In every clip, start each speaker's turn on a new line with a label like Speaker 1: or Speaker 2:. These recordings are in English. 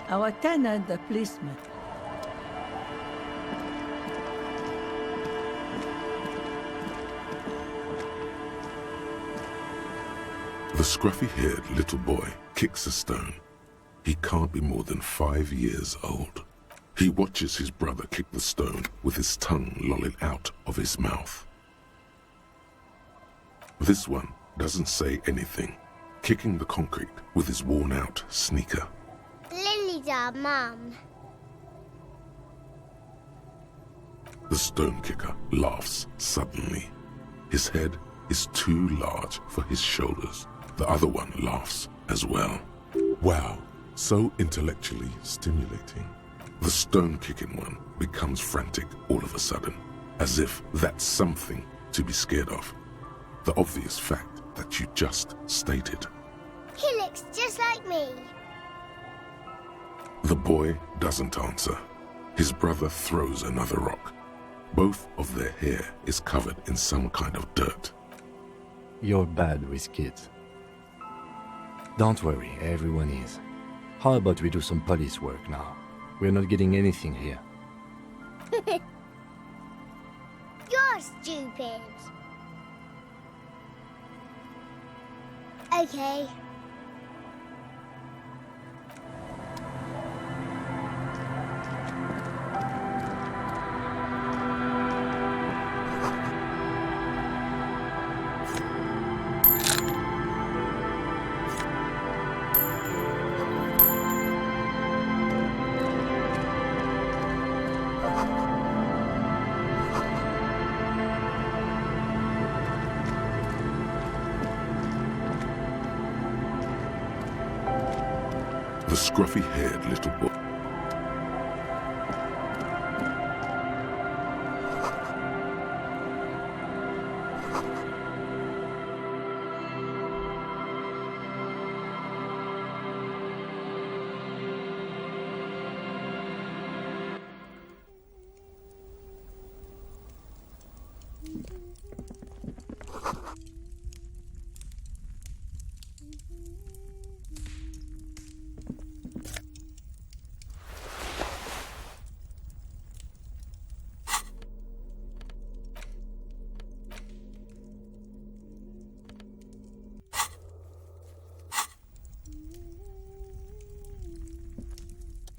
Speaker 1: Our tenant, the policeman.
Speaker 2: The scruffy-haired little boy kicks a stone. He can't be more than 5 years old. He watches his brother kick the stone with his tongue lolling out of his mouth. This one doesn't say anything, kicking the concrete with his worn-out sneaker.
Speaker 3: Lily's our mum.
Speaker 2: The stone kicker laughs suddenly. His head is too large for his shoulders. The other one laughs as well. Wow, so intellectually stimulating. The stone-kicking one becomes frantic all of a sudden, as if that's something to be scared of. The obvious fact that you just stated.
Speaker 3: He looks just like me.
Speaker 2: The boy doesn't answer. His brother throws another rock. Both of their hair is covered in some kind of dirt.
Speaker 4: You're bad with kids. Don't worry, everyone is. How about we do some police work now? We're not getting anything here.
Speaker 3: You're stupid. Okay.
Speaker 2: The scruffy-haired little boy.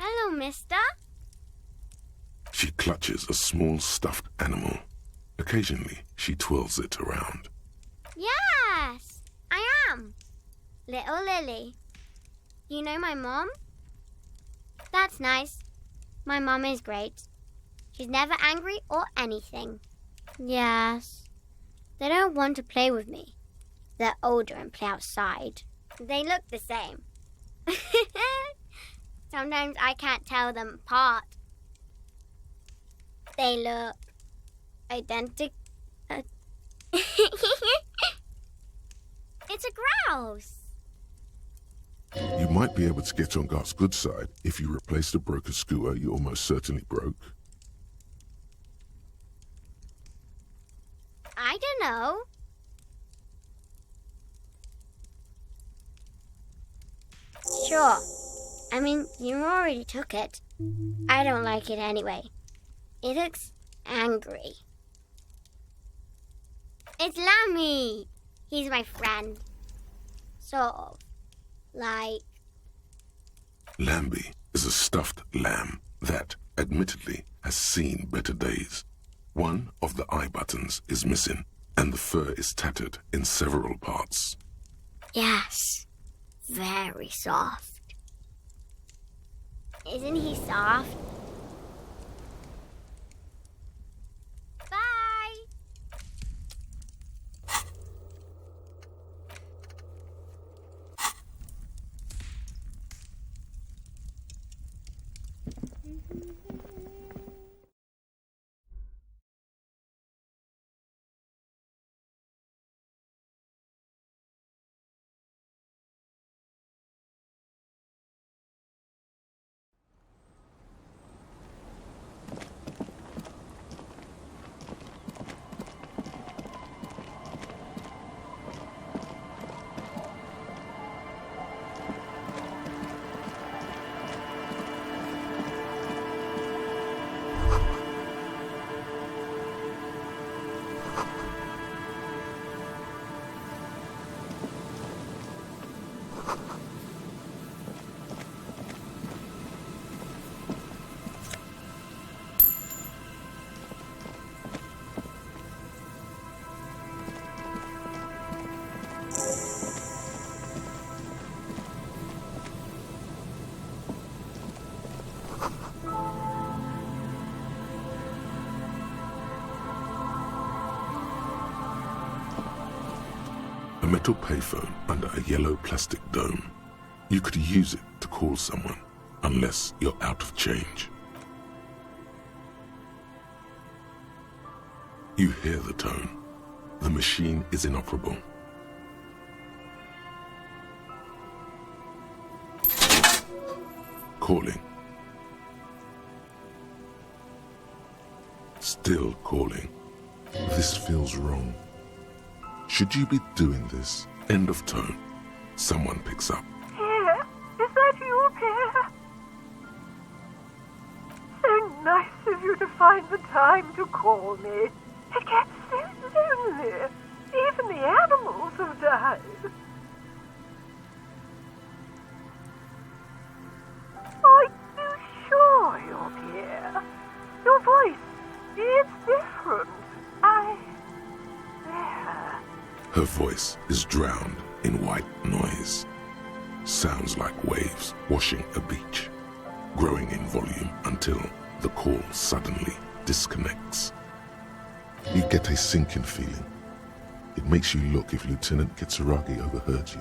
Speaker 3: Hello, mister.
Speaker 2: She clutches a small stuffed animal. Occasionally, she twirls it around.
Speaker 3: Yes, I am. Little Lily. You know my mom? That's nice. My mom is great. She's never angry or anything. Yes. They don't want to play with me. They're older and play outside. They look the same. Sometimes I can't tell them apart. They look identical. It's a grouse.
Speaker 2: You might be able to get on Gart's good side if you replace the broken skewer you almost certainly broke.
Speaker 3: I don't know. Sure. I mean, you already took it. I don't like it anyway. It looks angry. It's Lammy. He's my friend. Sort of. Like...
Speaker 2: Lambie is a stuffed lamb that, admittedly, has seen better days. One of the eye buttons is missing, and the fur is tattered in several parts.
Speaker 3: Yes. Very soft. Isn't he soft? Bye!
Speaker 2: metal payphone under a yellow plastic dome. You could use it to call someone, unless you're out of change. You hear the tone. The machine is inoperable. Calling. Still calling. This feels wrong. Should you be doing this? End of tone. Someone picks up.
Speaker 5: Pierre, is that you, Pierre? So nice of you to find the time to call me. It gets so lonely. Even the animals have died. Are you sure you're Pierre? Your voice, it's different. There.
Speaker 2: Her voice is drowned in white noise. Sounds like waves washing a beach, growing in volume until the call suddenly disconnects. You get a sinking feeling. It makes you look if Lieutenant Kitsuragi overheard you.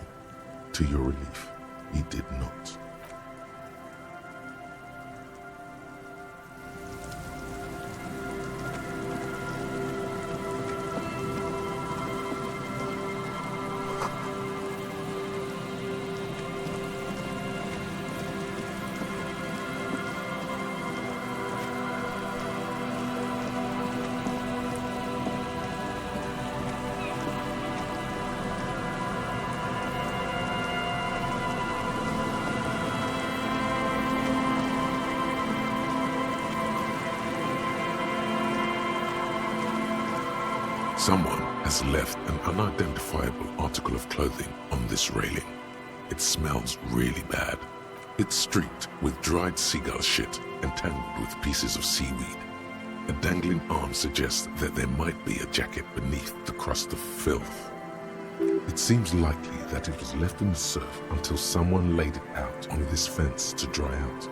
Speaker 2: To your relief, he did not. Someone has left an unidentifiable article of clothing on this railing. It smells really bad. It's streaked with dried seagull shit and tangled with pieces of seaweed. A dangling arm suggests that there might be a jacket beneath the crust of filth. It seems likely that it was left in the surf until someone laid it out on this fence to dry out.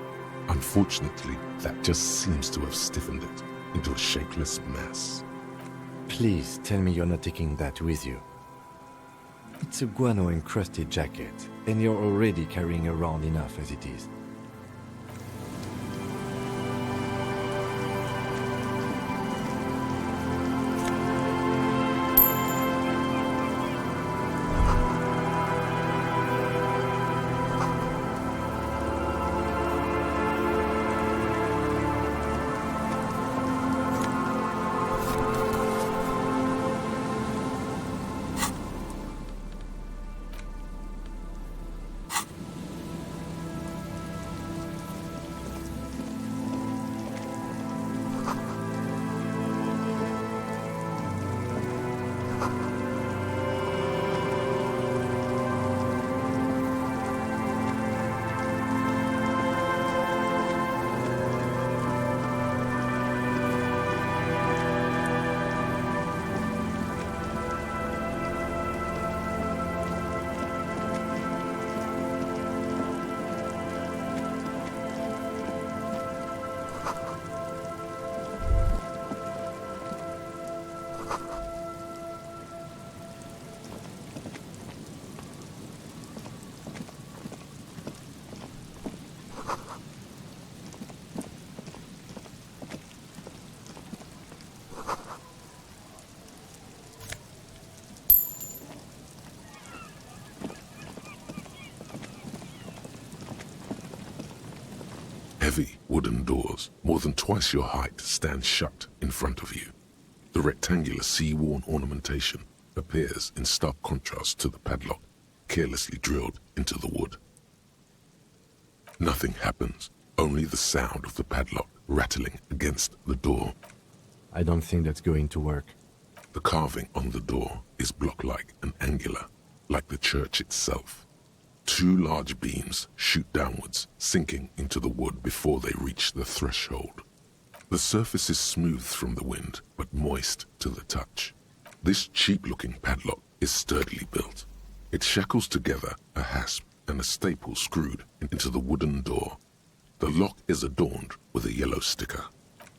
Speaker 2: Unfortunately, that just seems to have stiffened it into a shapeless mass.
Speaker 4: Please tell me you're not taking that with you. It's a guano-encrusted jacket, and you're already carrying around enough as it is.
Speaker 2: Heavy wooden doors, more than twice your height, stand shut in front of you. The rectangular sea-worn ornamentation appears in stark contrast to the padlock, carelessly drilled into the wood. Nothing happens, only the sound of the padlock rattling against the door.
Speaker 4: I don't think that's going to work.
Speaker 2: The carving on the door is block-like and angular, like the church itself. Two large beams shoot downwards, sinking into the wood before they reach the threshold. The surface is smooth from the wind, but moist to the touch. This cheap-looking padlock is sturdily built. It shackles together a hasp and a staple screwed into the wooden door. The lock is adorned with a yellow sticker.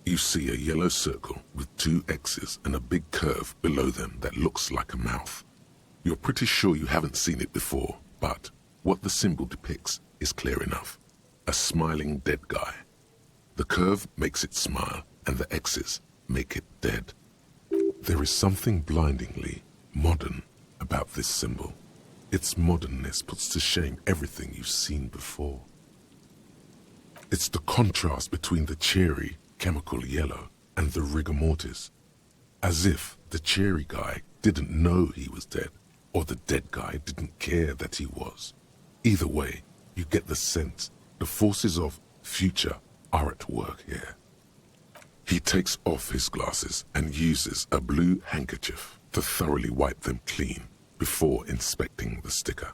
Speaker 2: You see a yellow circle with two X's and a big curve below them that looks like a mouth. You're pretty sure you haven't seen it before, but what the symbol depicts is clear enough. A smiling dead guy. The curve makes it smile, and the X's make it dead. There is something blindingly modern about this symbol. Its modernness puts to shame everything you've seen before. It's the contrast between the cheery, chemical yellow and the rigor mortis. As if the cheery guy didn't know he was dead, or the dead guy didn't care that he was. Either way, you get the sense the forces of future are at work here. He takes off his glasses and uses a blue handkerchief to thoroughly wipe them clean before inspecting the sticker.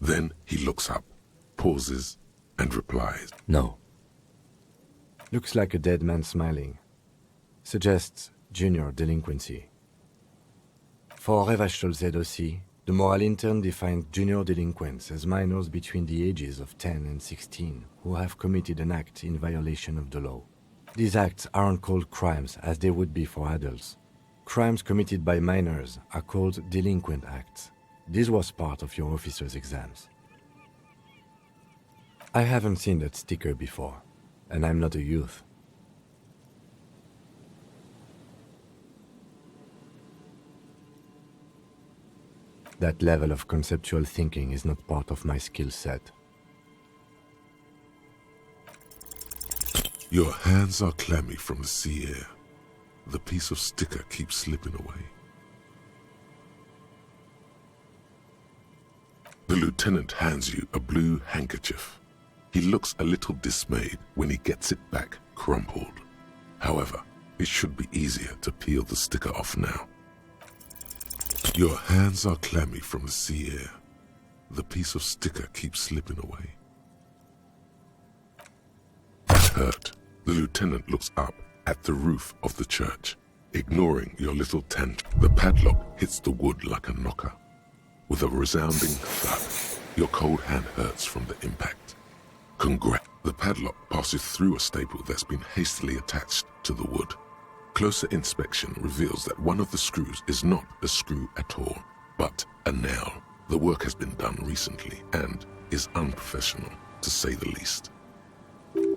Speaker 2: Then he looks up, pauses, and replies,
Speaker 4: No. Looks like a dead man smiling. Suggests junior delinquency. For Revachol ZOC, the moral intern defined junior delinquents as minors between the ages of 10 and 16 who have committed an act in violation of the law. These acts aren't called crimes as they would be for adults. Crimes committed by minors are called delinquent acts. This was part of your officer's exams. I haven't seen that sticker before, and I'm not a youth. That level of conceptual thinking is not part of my skill set.
Speaker 2: Your hands are clammy from the sea air. The piece of sticker keeps slipping away. The lieutenant hands you a blue handkerchief. He looks a little dismayed when he gets it back crumpled. However, it should be easier to peel the sticker off now. Your hands are clammy from the sea air. The piece of sticker keeps slipping away. Hurt, the lieutenant looks up at the roof of the church, ignoring your little tent. The padlock hits the wood like a knocker. With a resounding thud, your cold hand hurts from the impact. Congrats. The padlock passes through a staple that's been hastily attached to the wood. Closer inspection reveals that one of the screws is not a screw at all, but a nail. The work has been done recently and is unprofessional, to say the least.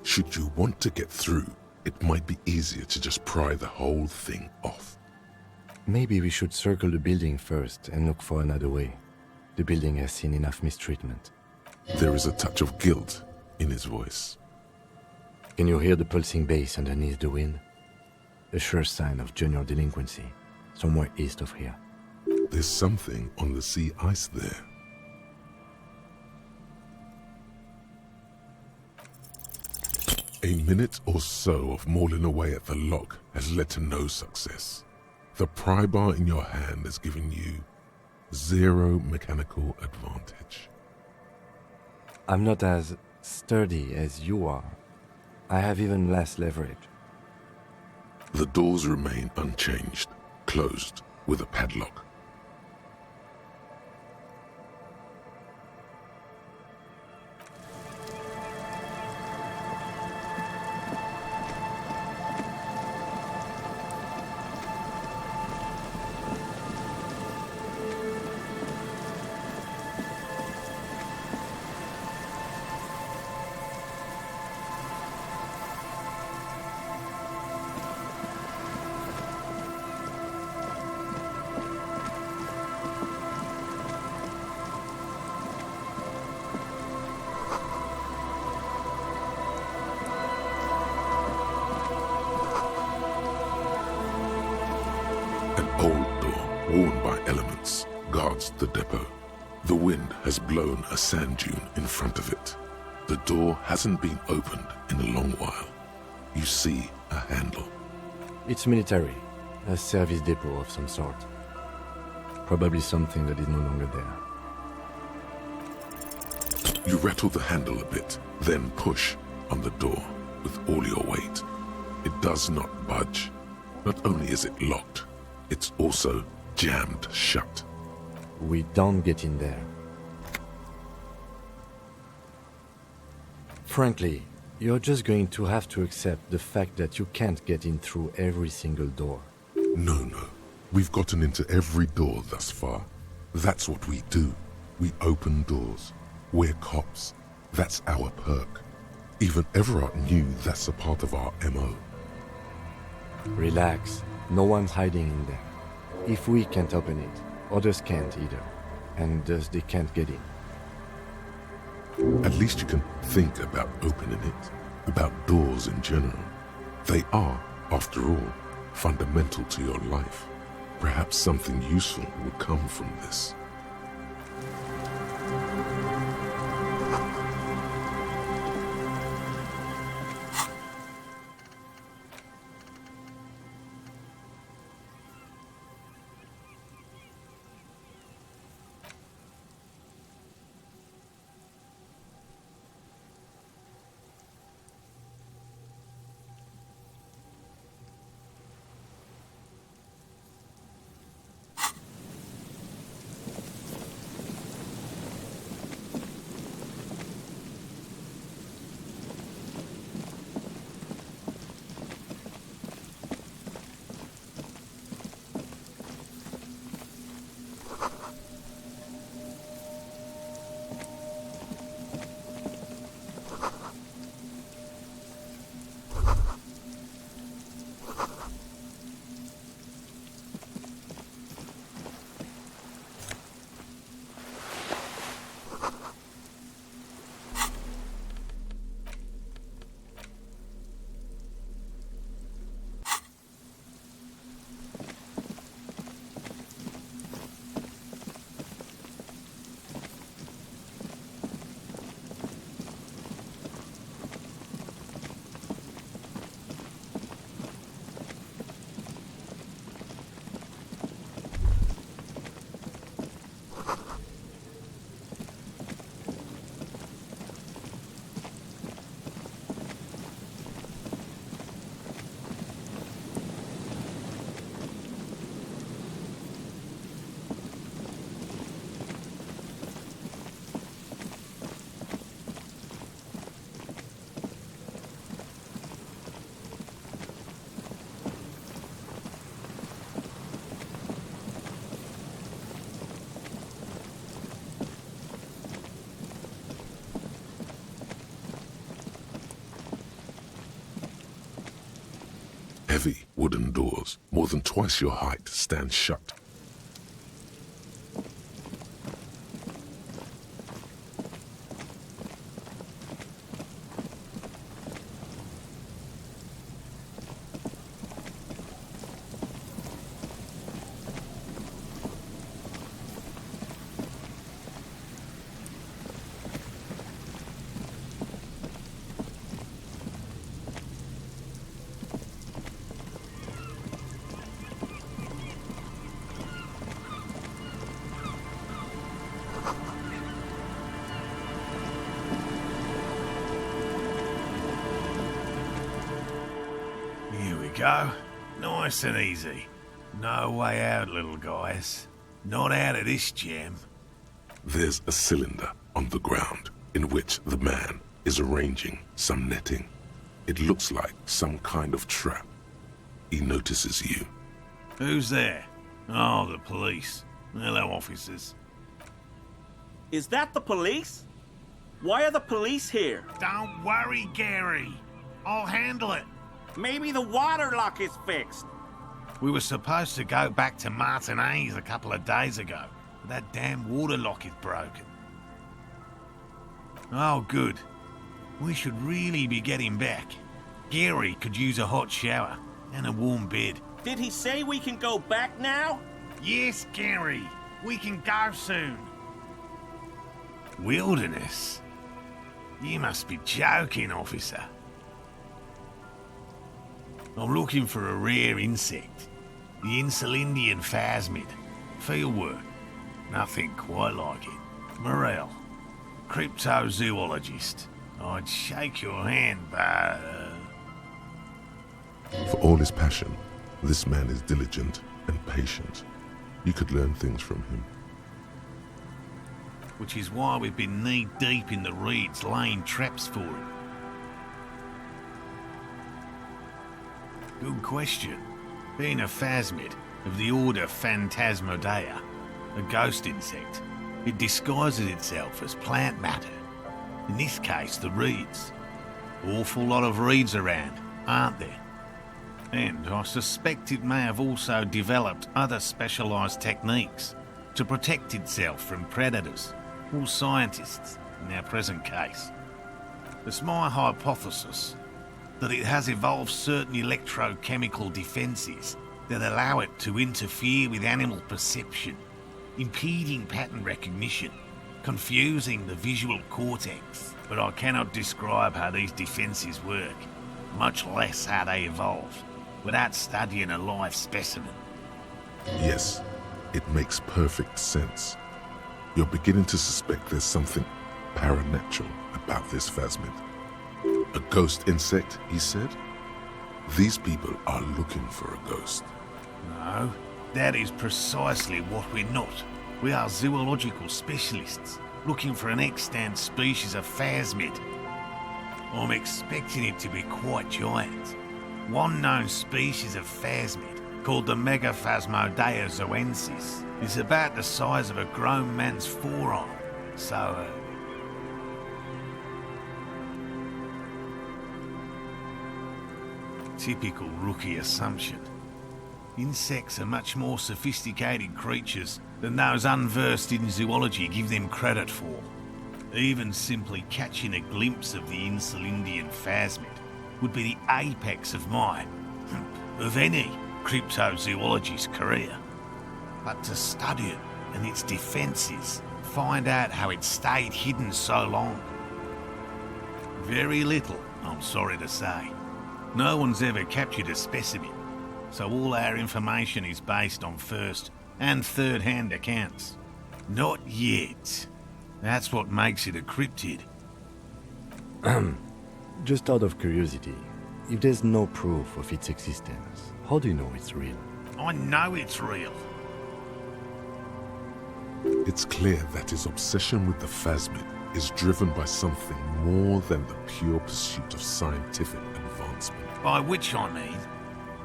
Speaker 2: Should you want to get through, it might be easier to just pry the whole thing off.
Speaker 4: Maybe we should circle the building first and look for another way. The building has seen enough mistreatment.
Speaker 2: There is a touch of guilt in his voice.
Speaker 4: Can you hear the pulsing bass underneath the wind? A sure sign of junior delinquency, somewhere east of here.
Speaker 2: There's something on the sea ice there. A minute or so of mauling away at the lock has led to no success. The pry bar in your hand has given you zero mechanical advantage.
Speaker 4: I'm not as sturdy as you are. I have even less leverage.
Speaker 2: The doors remain unchanged, closed with a padlock. Old door, worn by elements, guards the depot. The wind has blown a sand dune in front of it. The door hasn't been opened in a long while. You see a handle.
Speaker 4: It's military, a service depot of some sort. Probably something that is no longer there.
Speaker 2: You rattle the handle a bit, then push on the door with all your weight. It does not budge. Not only is it locked, it's also jammed shut.
Speaker 4: We don't get in there. Frankly, you're just going to have to accept the fact that you can't get in through every single door.
Speaker 2: No. We've gotten into every door thus far. That's what we do. We open doors. We're cops. That's our perk. Even Everard knew that's a part of our MO.
Speaker 4: Relax. No one's hiding in there. If we can't open it, others can't either. And thus they can't get in.
Speaker 2: At least you can think about opening it, about doors in general. They are, after all, fundamental to your life. Perhaps something useful will come from this. Heavy wooden doors, more than twice your height, stand shut.
Speaker 6: Go. Nice and easy. No way out, little guys. Not out of this jam.
Speaker 2: There's a cylinder on the ground in which the man is arranging some netting. It looks like some kind of trap. He notices you.
Speaker 6: Who's there? Oh, the police. Hello, officers.
Speaker 7: Is that the police? Why are the police here?
Speaker 6: Don't worry, Gary. I'll handle it.
Speaker 7: Maybe the water lock is fixed.
Speaker 6: We were supposed to go back to Martinez a couple of days ago, but that damn water lock is broken. Oh, good. We should really be getting back. Gary could use a hot shower and a warm bed.
Speaker 7: Did he say we can go back now?
Speaker 6: Yes, Gary. We can go soon. Wilderness? You must be joking, officer. I'm looking for a rare insect. The Insulindian phasmid. Fieldwork. Nothing quite like it. Morel. Cryptozoologist. I'd shake your hand, but...
Speaker 2: For all his passion, this man is diligent and patient. You could learn things from him.
Speaker 6: Which is why we've been knee-deep in the reeds laying traps for him. Good question. Being a phasmid of the order Phantasmodea, a ghost insect. It disguises itself as plant matter. In this case, the reeds. Awful lot of reeds around, aren't there? And I suspect it may have also developed other specialised techniques to protect itself from predators or scientists in our present case. It's my hypothesis that it has evolved certain electrochemical defences that allow it to interfere with animal perception, impeding pattern recognition, confusing the visual cortex. But I cannot describe how these defences work, much less how they evolved, without studying a live specimen.
Speaker 2: Yes, it makes perfect sense. You're beginning to suspect there's something paranatural about this phasmid. A ghost insect, he said? These people are looking for a ghost.
Speaker 6: No, that is precisely what we're not. We are zoological specialists, looking for an extant species of phasmid. I'm expecting it to be quite giant. One known species of phasmid, called the Megaphasmodea zoensis, is about the size of a grown man's forearm. So, typical rookie assumption. Insects are much more sophisticated creatures than those unversed in zoology give them credit for. Even simply catching a glimpse of the Insulindian phasmid would be the apex of of any cryptozoologist's career. But to study it and its defences, find out how it stayed hidden so long. Very little, I'm sorry to say. No one's ever captured a specimen, so all our information is based on first and third-hand accounts. Not yet. That's what makes it a cryptid.
Speaker 4: Just out of curiosity, if there's no proof of its existence, how do you know it's real?
Speaker 6: I know it's real.
Speaker 2: It's clear that his obsession with the phasmid is driven by something more than the pure pursuit of scientific advancement.
Speaker 6: By which I mean,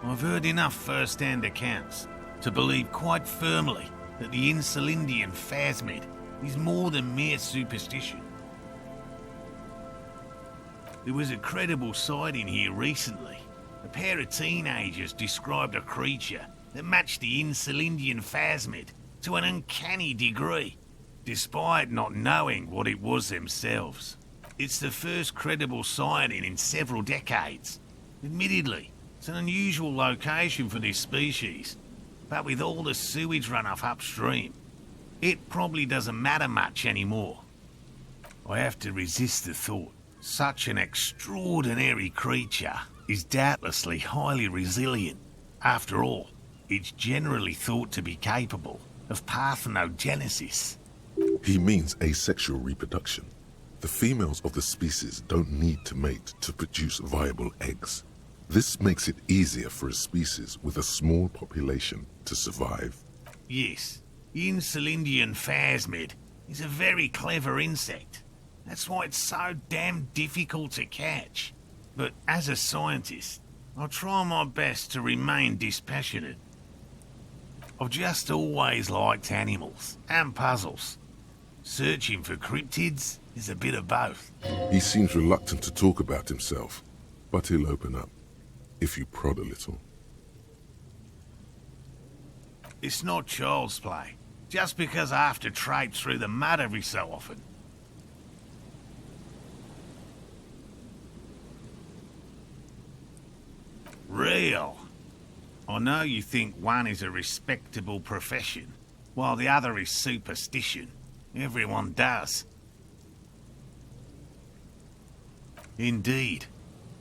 Speaker 6: I've heard enough first-hand accounts to believe quite firmly that the Insulindian phasmid is more than mere superstition. There was a credible sighting here recently. A pair of teenagers described a creature that matched the Insulindian phasmid to an uncanny degree, despite not knowing what it was themselves. It's the first credible sighting in several decades. Admittedly, it's an unusual location for this species, but with all the sewage runoff upstream, it probably doesn't matter much anymore. I have to resist the thought. Such an extraordinary creature is doubtlessly highly resilient. After all, it's generally thought to be capable of parthenogenesis.
Speaker 2: He means asexual reproduction. The females of the species don't need to mate to produce viable eggs. This makes it easier for a species with a small population to survive.
Speaker 6: Yes, the Insulindian phasmid is a very clever insect. That's why it's so damn difficult to catch. But as a scientist, I'll try my best to remain dispassionate. I've just always liked animals and puzzles. Searching for cryptids is a bit of both.
Speaker 2: He seems reluctant to talk about himself, but he'll open up, if you prod a little.
Speaker 6: It's not child's play, just because I have to traipse through the mud every so often. Real. I know you think one is a respectable profession, while the other is superstition. Everyone does. Indeed,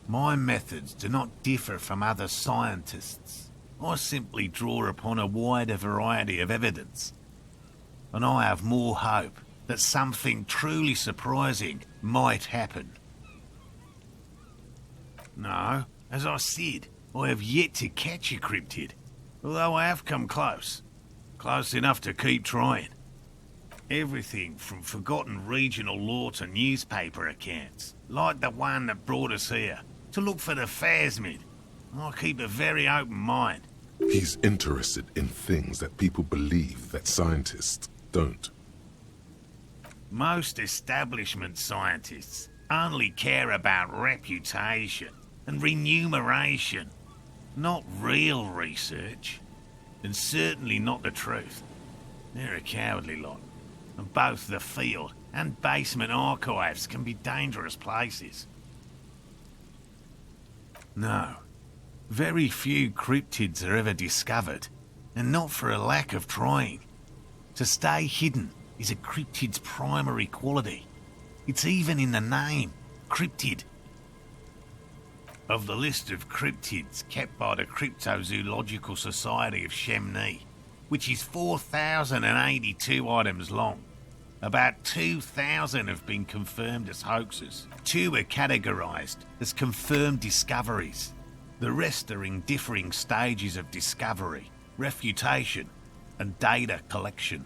Speaker 6: my methods do not differ from other scientists. I simply draw upon a wider variety of evidence. And I have more hope that something truly surprising might happen. No, as I said, I have yet to catch a cryptid, although I have come close. Close enough to keep trying. Everything from forgotten regional lore to newspaper accounts, like the one that brought us here, to look for the phasmid. I keep a very open mind,
Speaker 2: He's interested in things that people believe that scientists don't.
Speaker 6: Most establishment scientists only care about reputation and remuneration, not real research, and certainly not the truth. They're a cowardly lot, and both the field and basement archives can be dangerous places. No, very few cryptids are ever discovered, and not for a lack of trying. To stay hidden is a cryptid's primary quality. It's even in the name, cryptid. Of the list of cryptids kept by the Cryptozoological Society of Chemnee, which is 4,082 items long, about 2,000 have been confirmed as hoaxes. 2 are categorised as confirmed discoveries. The rest are in differing stages of discovery, refutation, and data collection.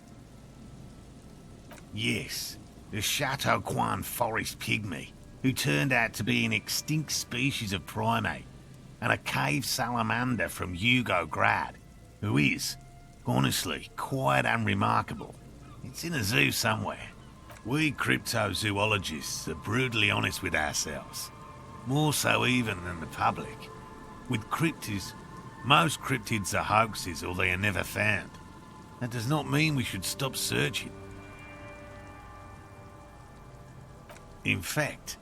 Speaker 6: Yes, the Chateau Quan forest pygmy, who turned out to be an extinct species of primate, and a cave salamander from Yugograd, who is, honestly, quite unremarkable. It's in a zoo somewhere. We cryptozoologists are brutally honest with ourselves, more so even than the public. With cryptids, most cryptids are hoaxes or they are never found. That does not mean we should stop searching. In fact,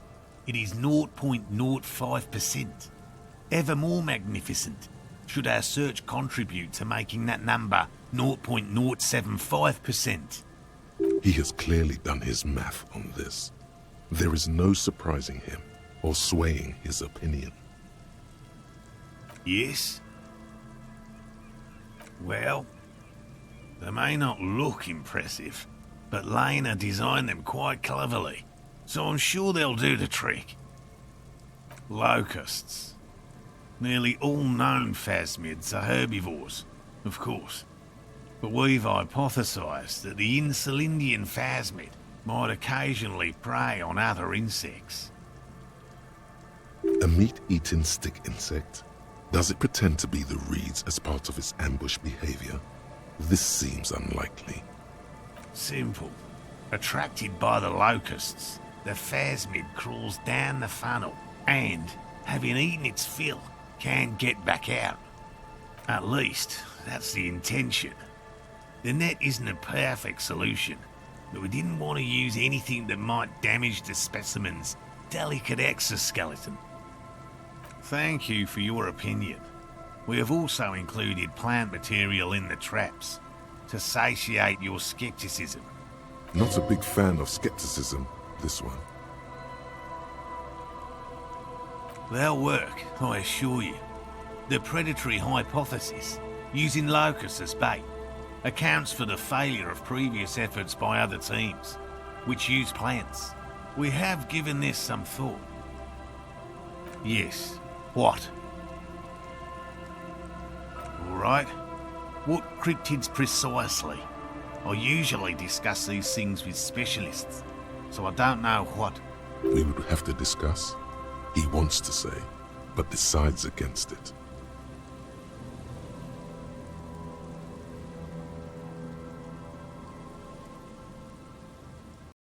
Speaker 6: it is 0.05%. Ever more magnificent should our search contribute to making that number 0.075%.
Speaker 2: He has clearly done his math on this. There is no surprising him or swaying his opinion.
Speaker 6: Yes? Well, they may not look impressive, but Lena designed them quite cleverly, so I'm sure they'll do the trick. Locusts. Nearly all known phasmids are herbivores, of course, but we've hypothesized that the Insulindian phasmid might occasionally prey on other insects.
Speaker 2: A meat-eating stick insect? Does it pretend to be the reeds as part of its ambush behavior? This seems unlikely.
Speaker 6: Simple. Attracted by the locusts, the phasmid crawls down the funnel and, having eaten its fill, can't get back out. At least, that's the intention. The net isn't a perfect solution, but we didn't want to use anything that might damage the specimen's delicate exoskeleton. Thank you for your opinion. We have also included plant material in the traps to satiate your skepticism.
Speaker 2: Not a big fan of skepticism, this one.
Speaker 6: They'll work, I assure you. The predatory hypothesis, using locusts as bait, accounts for the failure of previous efforts by other teams, which use plants. We have given this some thought. Yes. What? All right. What cryptids precisely? I usually discuss these things with specialists, so I don't know what.
Speaker 2: We would have to discuss. He wants to say, but decides against it.